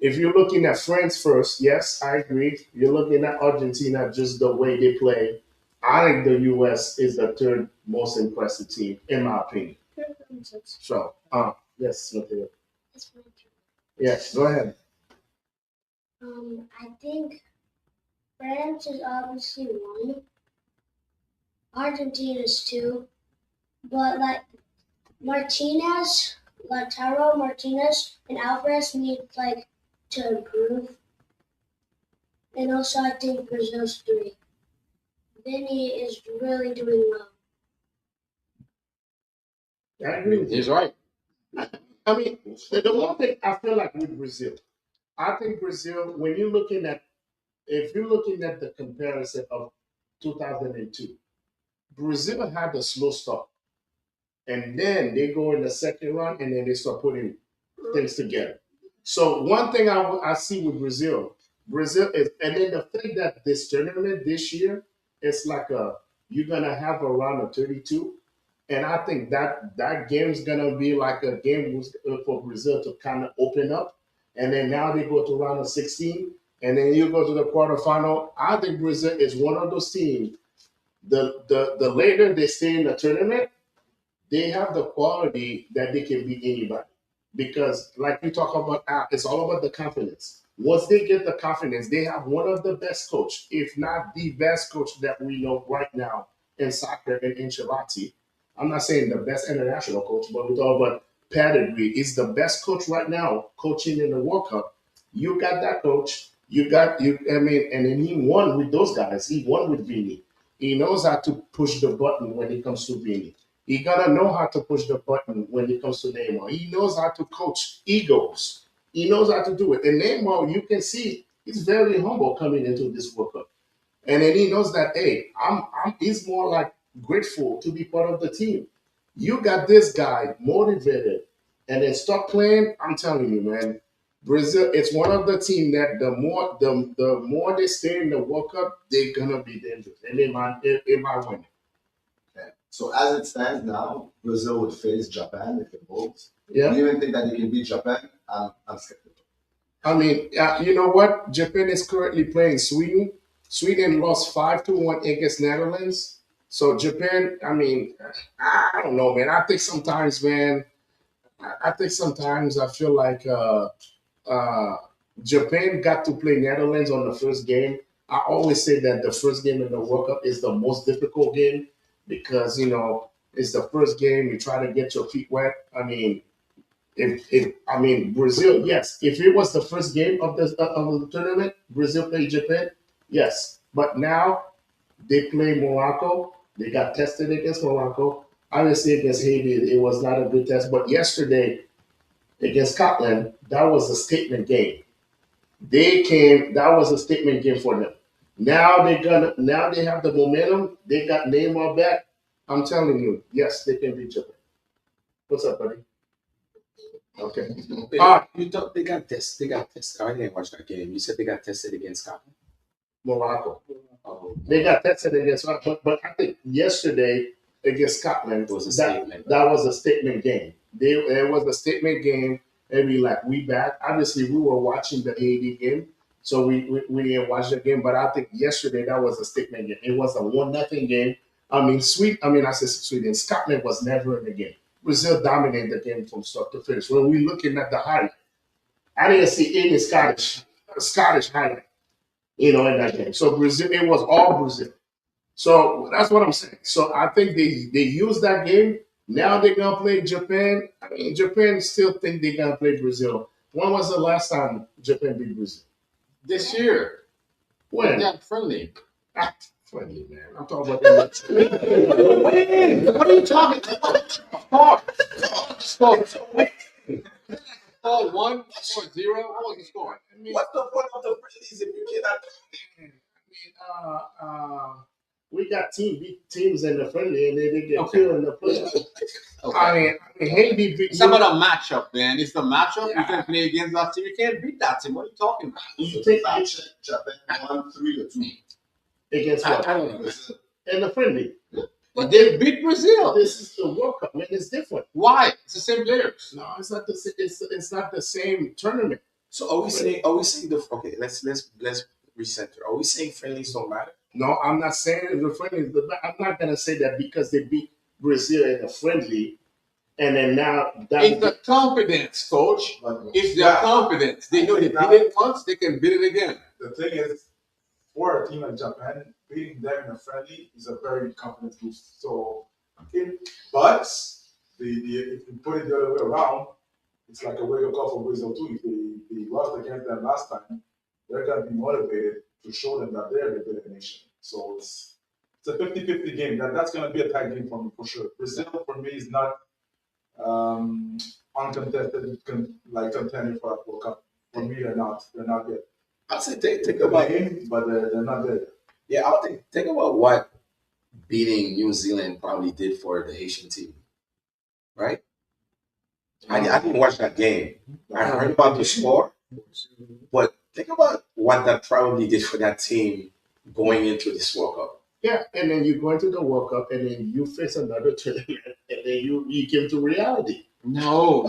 if you're looking at France first, yes, I agree. You're looking at Argentina, just the way they play. I think the U.S. is the third most impressive team, in my opinion. So, yes, Matteo. It's my turn. Yes, go ahead. I think France is obviously one. Argentina is two. But like Lautaro Martinez, and Alvarez need like to improve. And also I think Brazil's three. Vinny is really doing well. I agree with you. He's right. I mean, the one thing I feel like with Brazil, I think Brazil, when you're looking at, if you're looking at the comparison of 2002, Brazil had a slow start. And then they go in the second round and then they start putting things together. So one thing I see with Brazil is, and then the thing that this tournament this year, it's like you're gonna have a round of 32, and I think that game's gonna be like a game for Brazil to kind of open up, and then now they go to round of 16, and then you go to the quarterfinal. I think Brazil is one of those teams. The later they stay in the tournament, they have the quality that they can beat anybody. Because, like you talk about, it's all about the confidence. Once they get the confidence, they have one of the best coach, if not the best coach that we know right now in soccer in Ancelotti. I'm not saying the best international coach, but we talk about pedigree. Is the best coach right now coaching in the World Cup. You got that coach. You got you. I mean, and then he won with those guys. He won with Vini. He knows how to push the button when it comes to Vini. He gotta know how to push the button when it comes to Neymar. He knows how to coach egos. He knows how to do it. And Neymar, you can see he's very humble coming into this World Cup. And then he knows that, hey, he's more like grateful to be part of the team. You got this guy motivated and then start playing. I'm telling you, man, Brazil, it's one of the team that the more they stay in the World Cup, they're gonna be dangerous. And they might win. Okay. So as it stands now, Brazil would face Japan if it holds. Yeah. Do you even think that they can beat Japan? I'm skeptical. I mean, you know what? Japan is currently playing Sweden. Sweden lost 5-1 against Netherlands. So Japan, I mean, I don't know, man. I think sometimes, man, I feel like uh, Japan got to play Netherlands on the first game. I always say that the first game in the World Cup is the most difficult game because, it's the first game. You try to get your feet wet. I mean, Brazil, yes. If it was the first game of the tournament, Brazil played Japan, yes. But now they play Morocco. They got tested against Morocco. Obviously against Haiti, it was not a good test. But yesterday against Scotland, that was a statement game. They came. That was a statement game for them. Now Now they have the momentum. They got Neymar back. I'm telling you, yes, they can beat Japan. What's up, buddy? Okay. You thought they got tested. They got tested. I didn't watch that game. You said they got tested against Scotland. Morocco. Oh, They got tested against, but I think yesterday against Scotland it was a that statement. that was a statement game. It was a statement game, and we back. Obviously, we were watching the AD game, so we didn't watch the game. But I think yesterday that was a statement game. It was a 1-0 game. I said Sweden. Scotland was never in the game. Brazil dominated the game from start to finish. When we looking at the highlight, I didn't see any Scottish highlight, in that game. So Brazil, it was all Brazil. So that's what I'm saying. So I think they used that game. Now they're gonna play Japan. I mean, Japan still think they're gonna play Brazil. When was the last time Japan beat Brazil? This year, When? that friendly. Ah, funny man. I'm talking about that. What are you talking about? Score. Score 1, score 0. What was the score? What's the point of the friendlies if you cannot? We got teams in the friendly, and then they get killed in the playoffs. Okay. I mean, Haiti. It's about a matchup, man. It's the matchup. You Yeah. can play against that team. You can't beat that team. What are you talking about? You think Fact check, Japan won 3-2. against what? I don't know. Brazil. In the friendly. But they beat Brazil. This is the World Cup, man. It's different. Why? It's the same players. No, it's not the. It's not the same tournament. So are we saying the okay? Let's recenter. Are we saying friendlies don't matter? No, I'm not saying the friendly. I'm not gonna say that because they beat Brazil in the friendly, and then now It's the confidence, coach. But It's their confidence. They know they did it once, they can beat it again. The thing is, for a team like Japan, beating them in a friendly is a very confidence boost. So, but if you put it the other way around, it's like a wake up call for Brazil too. If they lost against them last time, they're gonna be motivated to show them that they're the better nation. So it's a 50-50 game. That's gonna be a tight game for me for sure. Brazil for me is not uncontested contender for that World Cup. For me, they're not. They're not yet. I'll say think They're about playing, but they're not there yet. yeah. I'll think about what beating New Zealand probably did for the Haitian team, right? I didn't watch that game. I heard about the score, but think about what that probably did for that team going into this World Cup. Yeah, and then you go into the World Cup, and then you face another tournament, and then you came to reality. No,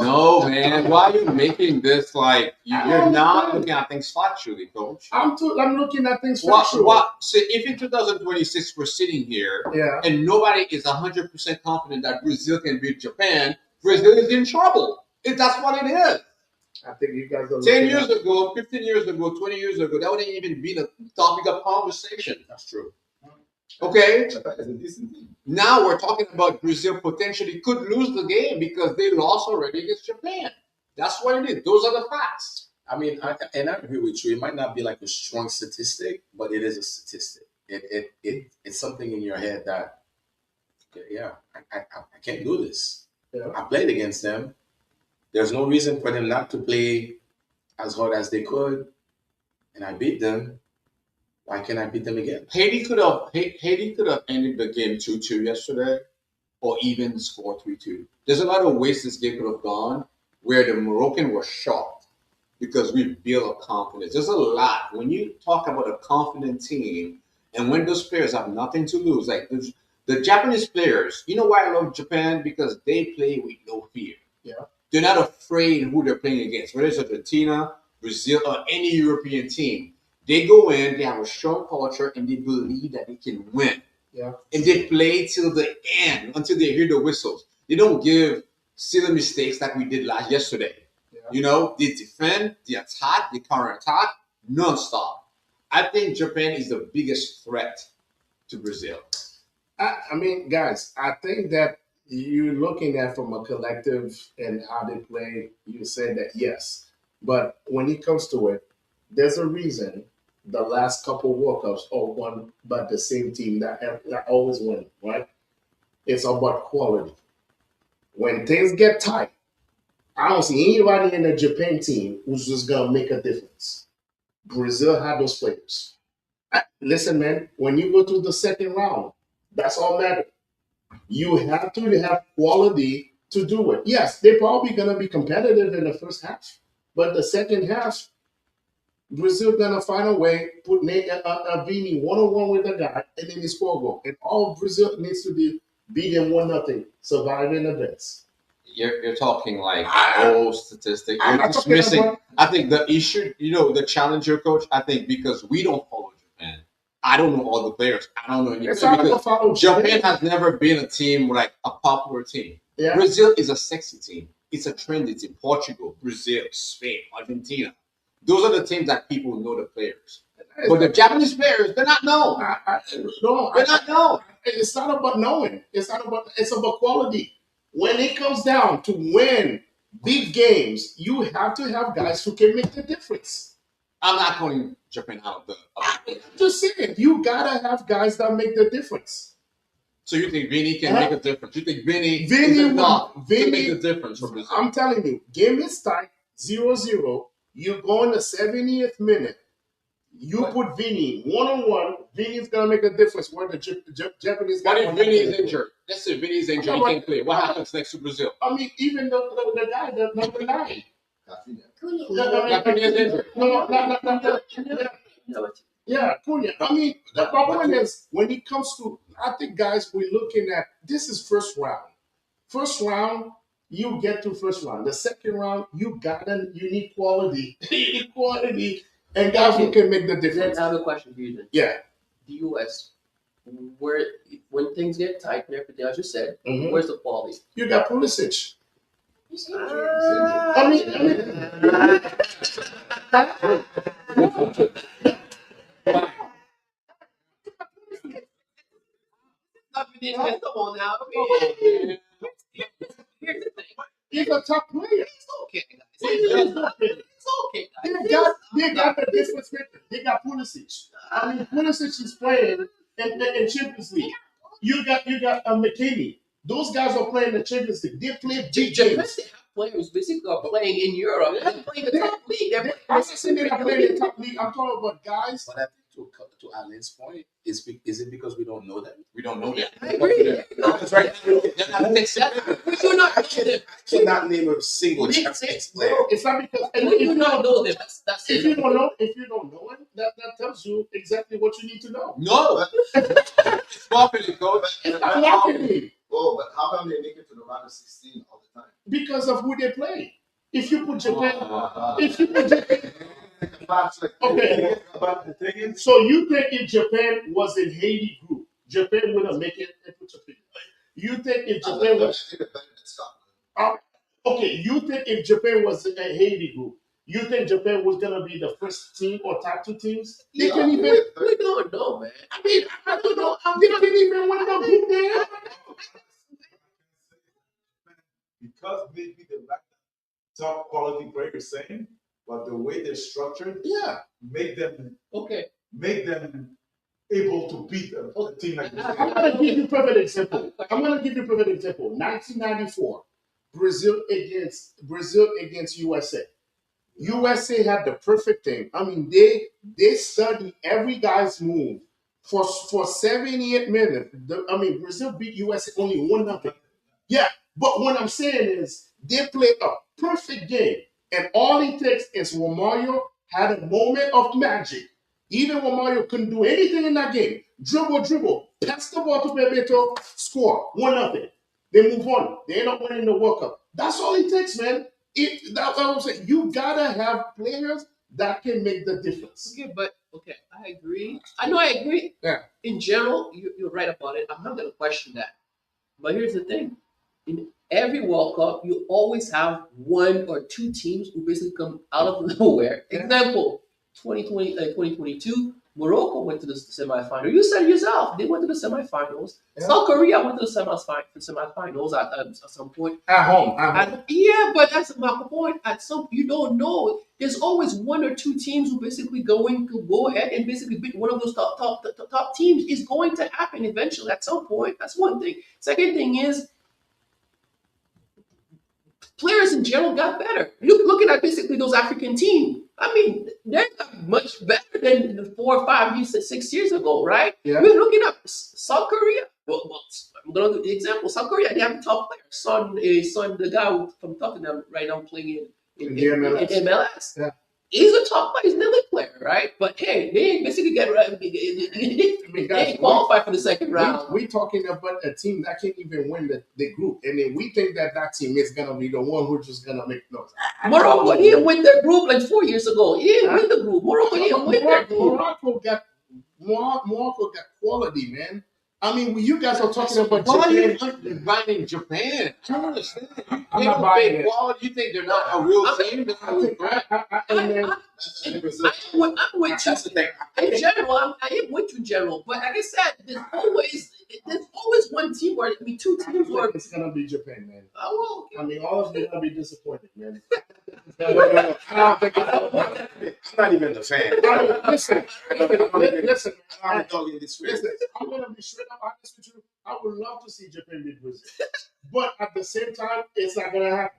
man. Why are you making this like you're not looking at things factually, coach? I'm looking at things What? factual. What? So if in 2026 we're sitting here Yeah. and nobody is 100% confident that Brazil can beat Japan, Brazil is in trouble. That's what it is. I think you guys are 10 looking years at- ago, 15 years ago, 20 years ago, that wouldn't even be the topic of conversation. That's true. Okay? Japan is a decent team. Now we're talking about Brazil potentially could lose the game because they lost already against Japan. That's what it is. Those are the facts. I mean, I agree with you. It might not be like a strong statistic, but it is a statistic. It's something in your head that, okay, yeah, I can't do this. Yeah. I played against them. There's no reason for them not to play as hard as they could, and I beat them. Why can't I beat them again? Haiti could have ended the game 2-2 yesterday, or even score 3-2. There's a lot of ways this game could have gone where the Moroccan was shocked because we built a confidence. There's a lot when you talk about a confident team, and when those players have nothing to lose, like the Japanese players. You know why I love Japan? Because they play with no fear. Yeah. They're not afraid who they're playing against, whether it's Argentina, Brazil, or any European team. They go in, they have a strong culture, and they believe that they can win. Yeah. And they play till the end, until they hear the whistles. They don't give silly mistakes like we did yesterday. Yeah. You know, they defend, they attack, they counterattack, non-stop. I think Japan is the biggest threat to Brazil. I mean, guys, I think that you're looking at from a collective and how they play. You said that yes, but when it comes to it, there's a reason the last couple World Cups are won by the same team that always win, right? It's about quality. When things get tight, I don't see anybody in the Japan team who's just gonna make a difference. Brazil had those players. Listen, man, when you go to the second round, that's all matter. You have to have quality to do it. Yes, they're probably gonna be competitive in the first half, but the second half, Brazil gonna find a way, put Vini 1-on-1 with the guy, and then he score a goal. And all Brazil needs to do, beat them 1-0, survive in advance. You're talking like statistic. I'm You're not talking dismissing. about- I think the issue, the challenger coach. I think because we don't follow Japan. I don't know all the players. I don't know any It's players not because about follow Japan has never been a team like a popular team. Yeah. Brazil is a sexy team. It's a trendy team. Portugal, Brazil, Spain, Argentina. Those are the teams that people know the players. But the Japanese players, they're not known. They're not known. It's not about knowing. It's about quality. When it comes down to win big games, you have to have guys who can make the difference. I'm not calling Japan out of the. I'm just saying, you gotta have guys that make the difference. So you think Vini can make a difference? You think Vini Vinny is enough to Vinny- make the difference for Brazil? I'm telling you, game is tight, 0-0. You go in the 70th minute. You put Vinny one-on-one, Vinny's gonna make a difference. Where the Japanese What guy. if Vinny is injured? Let's say Vinny is injured, he can't play. What happens next to Brazil? I mean, even the guy, the number 9. Rafinha is injured. Yeah, Cunha. I mean, the point is, when it comes to, I think, guys, we're looking at, this is first round. First round, you get to first round. The second round, you need quality. You need quality. And guys who can make the Then difference. I have a question for you then. Yeah. The US, where when things get tight and everything, as you said, Mhm. where's the quality? You got Pulisic. He's injured. I mean, Come on now. Here's the thing. he's a top player. It's okay, guys. It's okay, guys. They got the difference maker. They got Pulisic. I mean, Pulisic is playing in Champions League. You got McKinney. Those guys are playing the Champions League. They play big Japan, games. they have players basically are playing in Europe. They're playing the top league. They're I'm playing not saying they're not playing in the top league. I'm talking about guys. But I think to Alan's point, is it because we don't know them? We don't know that. I agree. That's right. We do not know them. I cannot name a single We- Japanese player. It's not because We do not know them. That's if it. you don't know him, that tells you exactly what you need to know. No. It's marketing, coach. It's not marketing Oh, but how come they make it to the round of 16 all the time? because of who they play. If you put Japan, Uh, if you put Japan, okay. But the thing is, So you think if Japan was in Haiti group, Japan would have make it and put Japan. You think if Japan was okay, you think if Japan was in a Haiti group, you think Japan was gonna be the first team or top 2 teams? They Yeah. can even. We don't know, man. I mean, I don't know. They can even win the group there. because maybe the top quality players saying, but the way they're structured, Yeah. make them Okay. able to beat a team like this. I'm gonna give you a perfect example. 1994, Brazil against USA. USA had the perfect thing. I mean, they studied every guy's move for 78 minutes. Brazil beat USA only 1-0. Yeah, but what I'm saying is they played a perfect game, and all it takes is Romario had a moment of magic. Even Romario couldn't do anything in that game. Dribble, pass the ball to Bebeto, score 1-0. They move on. They end up winning the World Cup. That's all it takes, man. That's what I'm saying. You gotta have players that can make the difference. Okay, but okay, I agree. I know I agree. Yeah. In general, you're right about it. I'm not gonna question that. But here's the thing: in every World Cup, you always have 1 or 2 teams who basically come out of nowhere. Yeah. Example: 2022, Morocco went to the semifinal. You said yourself, they went to the semifinals. Yeah. South Korea went to the semifinals at some point. At home. Yeah, but that's my point. At some, you don't know. There's always 1 or 2 teams who basically going to go ahead and basically beat one of those top teams. Is going to happen eventually at some point. That's one thing. Second thing is, players in general got better. Looking at basically those African teams. I mean, they're much better than the 4 or 5 years, 6 years ago, right? Yeah. We're looking at South Korea. Well, I'm gonna do the example. South Korea, they have a top player. Son, the guy from Tottenham right now playing in MLS. Yeah. He's a top player. He's an elite player, right? But hey, they basically they ain't qualified for the second round. We're talking about a team that can't even win the group, and then we think that team is gonna be the one who's just gonna make noise. Morocco didn't win their group like 4 years ago. He didn't win the group. Morocco didn't win their group. Morocco got quality, man. I mean, you guys are talking about Why are you Japan. buying Japan? I don't understand. I'm They not don't buying pay it. quality. You think they're not a real team? And then I'm with That's the thing. you. In general, I am with you, in general. But like I said, there's always one team where I mean 2 teams where. it's gonna be Japan, man. Oh, I mean, all of you are gonna be disappointed, man. No. I don't think I'm not even a fan. Listen. I'm talking this way. Listen, I'm gonna be straight up honest with you. I would love to see Japan beat Brazil, but at the same time, it's not gonna happen.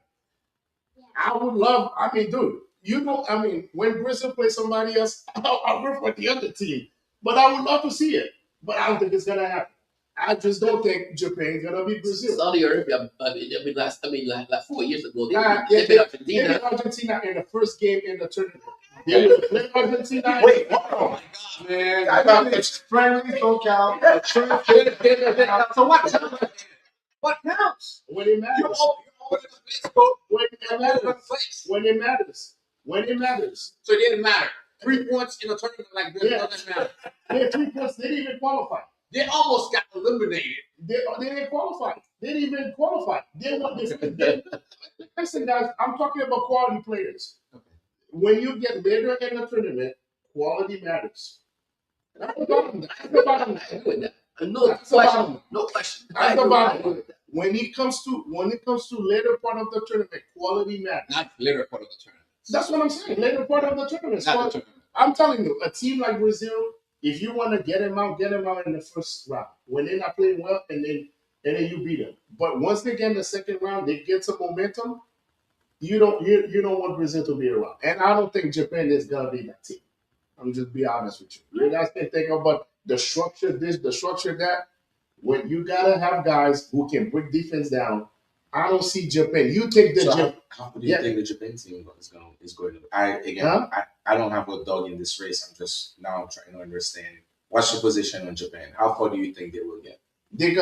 I would love. I mean, dude, you know, I mean, when Brazil plays somebody else, I'll root for the other team. But I would love to see it. But I don't think it's gonna happen. I just don't think Japan's gonna beat Brazil. Saudi Arabia, like 4 years ago, Yeah, they beat they Argentina. beat Argentina in the first game in the tournament. They will play Argentina. Wait, hold on. Man, I thought it's friendly, don't count. so what counts? What counts? When it You're matters. all over the place, bro. When it All over the matters. place. When it matters. When it matters. So it didn't matter. 3 points in a tournament like this doesn't matter. They had 3 points. They didn't even qualify. They almost got eliminated. They didn't qualify. They didn't even qualify. Listen, guys, I'm talking about quality players. When you get later in the tournament, quality matters. That's the bottom. That's the bottom. No That's the question. bottom. No question. That's the bottom. When it comes to later part of the tournament, quality matters. Not later part of the tournament. That's what I'm saying. Later part of the tournament. Not the tournament. I'm telling you, a team like Brazil, if you want to get them out in the first round. When they're not playing well, and then you beat them. But once they get in the second round, they get some momentum. You don't want Brazil to be around, and I don't think Japan is gonna be that team. I'm just be honest with you. You guys can think about the structure, this, the structure that. When you gotta have guys who can break defense down. I don't see Japan. You take the So how do you Yeah. think the Japan team is going to? Huh? I don't have a dog in this race. I'm just now trying to understand what's your position on Japan. How far do you think they will get? they're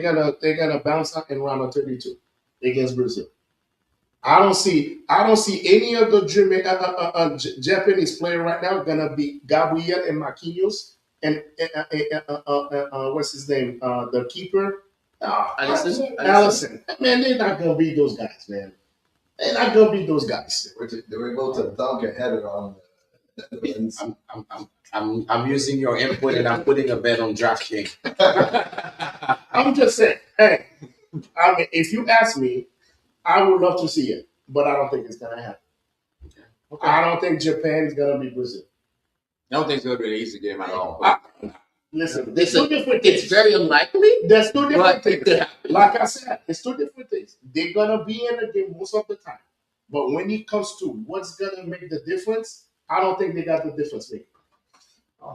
gonna bounce out in round of 32 against Brazil. I don't see any of the Japanese player right now gonna be Gabriel and Marquinhos and what's his name? The keeper, Allison. Man, they're not gonna beat those guys, man. They're not gonna beat those guys. They were able to dunk a header on the Netherlands. I'm using your input and I'm putting a bet on DraftKings. I'm just saying, hey, I mean, if you ask me, I would love to see it, but I don't think it's gonna happen. Okay. I don't think Japan is gonna beat Brazil. I don't think it's going to be an easy game at all. Listen, there's two different It's things. very unlikely, There's two different but it things. could happen. Like I said, it's two different things. They're gonna be in the game most of the time, but when it comes to what's gonna make the difference, I don't think they got the difference maker.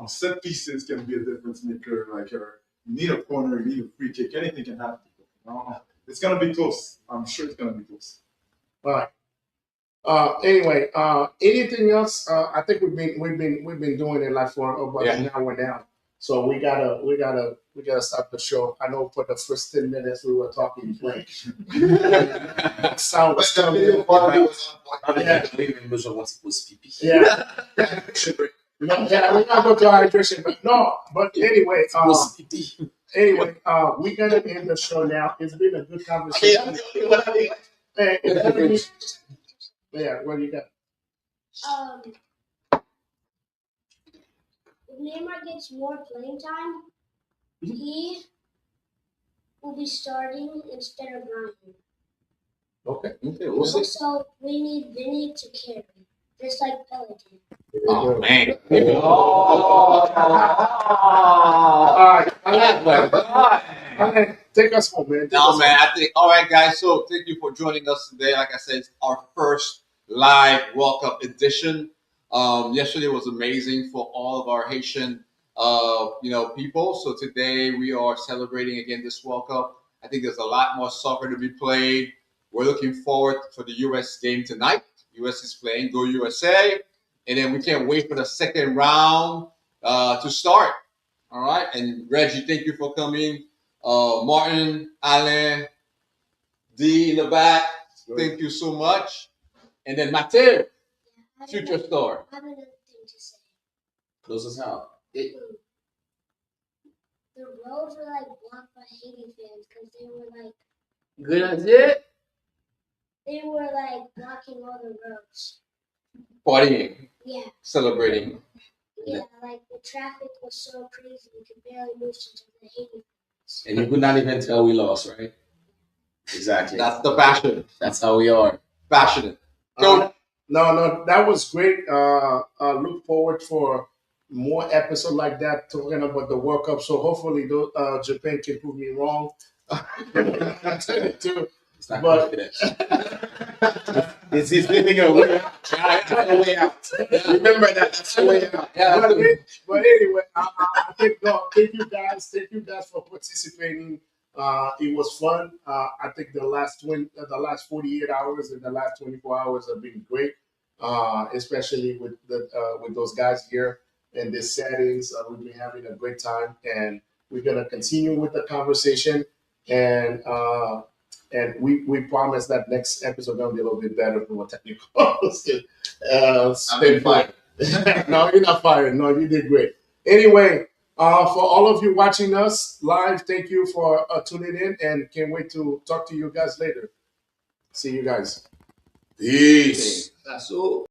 Set pieces can be a difference maker. Like you need a corner, you need a free kick, anything can happen. It's gonna be close. I'm sure it's gonna be close. All right. Anyway, anything else? I think we've been doing it like for about an hour now. So we gotta stop the show. I know for the first 10 minutes we were talking blank. Sound was But the coming. video quality was on point. Yeah. Yeah. Yeah, we're not going to hydration, but anyway, we're gonna end the show now. It's been a good conversation. Hey, yeah, what do you got? If Neymar gets more playing time, he will be starting instead of Ryan. Okay, We'll see. Also, we need Vinny to carry, just like Peloton. Oh, man. All right, take us home, man. No, man, I think, all right, guys. So thank you for joining us today. Like I said, it's our first live World Cup edition. Yesterday was amazing for all of our Haitian, people. So today we are celebrating again this World Cup. I think there's a lot more soccer to be played. We're looking forward for the U.S. game tonight. U.S. is playing, go USA. And then we can't wait for the second round to start. All right. And Reggie, thank you for coming. Martin, Alain, D in the back, thank you so much. And then Mateo, future star. I have another thing to say. Close us out. The roads were like blocked by Haiti fans because they were like Good idea. they were like blocking all the roads. Partying, Yeah, celebrating. yeah, like the traffic was so crazy you could barely move to the Haiti fans. And you could not even tell we lost, right? Exactly. That's the passion. That's how we are. Passionate. Go. No, that was great. Look forward for more episodes like that talking about the World Cup. So hopefully, Japan can prove me wrong. It's not But- confidence. He's leaving a way out. That's the way out. Remember that. That's the way out. Yeah. But anyway, I think no. Thank you guys. Thank you guys for participating. It was fun. I think the last 48 hours and the last 24 hours have been great, especially with those guys here in this settings. We've been having a great time, and we're gonna continue with the conversation. And we promise that next episode gonna be a little bit better from a technical I'm in fire. No, you're not fired. No, you did great. Anyway, for all of you watching us live, thank you for tuning in, and can't wait to talk to you guys later. See you guys. Peace. So